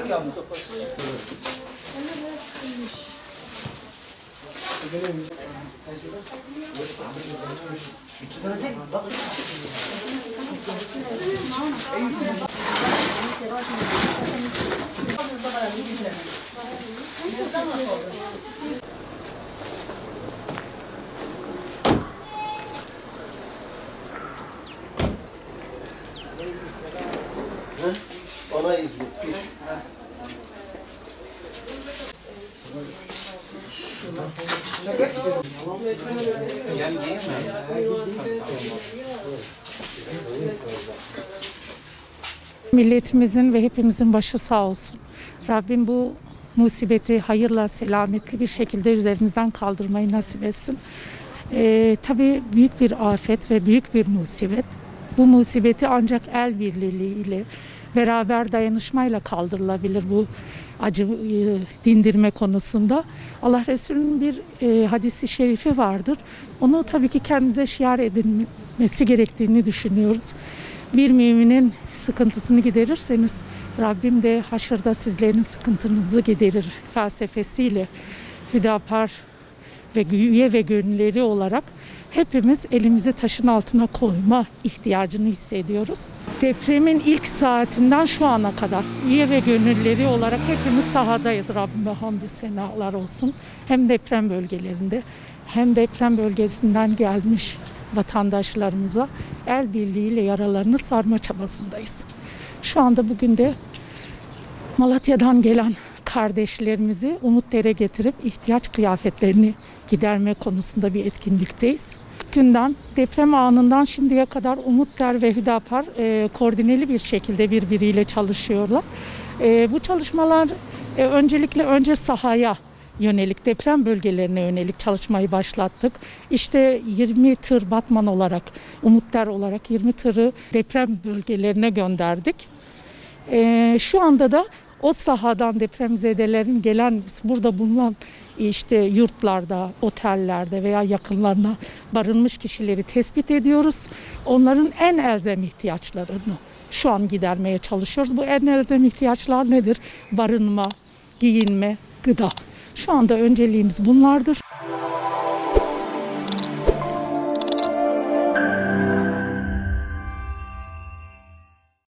Hangi abla? İki tane bak. Ona izle. Milletimizin ve hepimizin başı sağ olsun. Rabbim bu musibeti hayırla, selametli bir şekilde üzerimizden kaldırmayı nasip etsin. Tabii büyük bir afet ve büyük bir musibet. Bu musibeti ancak el birliğiyle, beraber dayanışmayla kaldırılabilir bu acı dindirme konusunda. Allah Resulü'nün bir hadisi şerifi vardır. Onu tabii ki kendimize şiar edilmesi gerektiğini düşünüyoruz. Bir müminin sıkıntısını giderirseniz Rabbim de haşırda sizlerin sıkıntınızı giderir felsefesiyle Hüdapar ve üye ve gönülleri olarak hepimiz elimizi taşın altına koyma ihtiyacını hissediyoruz. Depremin ilk saatinden şu ana kadar üye ve gönülleri olarak hepimiz sahadayız. Rabbime hamdü senalar olsun. Hem deprem bölgelerinde hem deprem bölgesinden gelmiş vatandaşlarımıza el birliğiyle yaralarını sarma çabasındayız. Şu anda bugün de Malatya'dan gelen kardeşlerimizi Umutder'e getirip ihtiyaç kıyafetlerini giderme konusunda bir etkinlikteyiz. Günden deprem anından şimdiye kadar Umutder ve Hüdapar koordineli bir şekilde birbiriyle çalışıyorlar. Bu çalışmalar önce sahaya yönelik, deprem bölgelerine yönelik çalışmayı başlattık. İşte 20 tır Batman olarak, Umutder olarak 20 tırı deprem bölgelerine gönderdik. Şu anda da o sahadan depremzedelerin gelen, burada bulunan işte yurtlarda, otellerde veya yakınlarına barınmış kişileri tespit ediyoruz. Onların en elzem ihtiyaçlarını şu an gidermeye çalışıyoruz. Bu en elzem ihtiyaçlar nedir? Barınma, giyinme, gıda. Şu anda önceliğimiz bunlardır.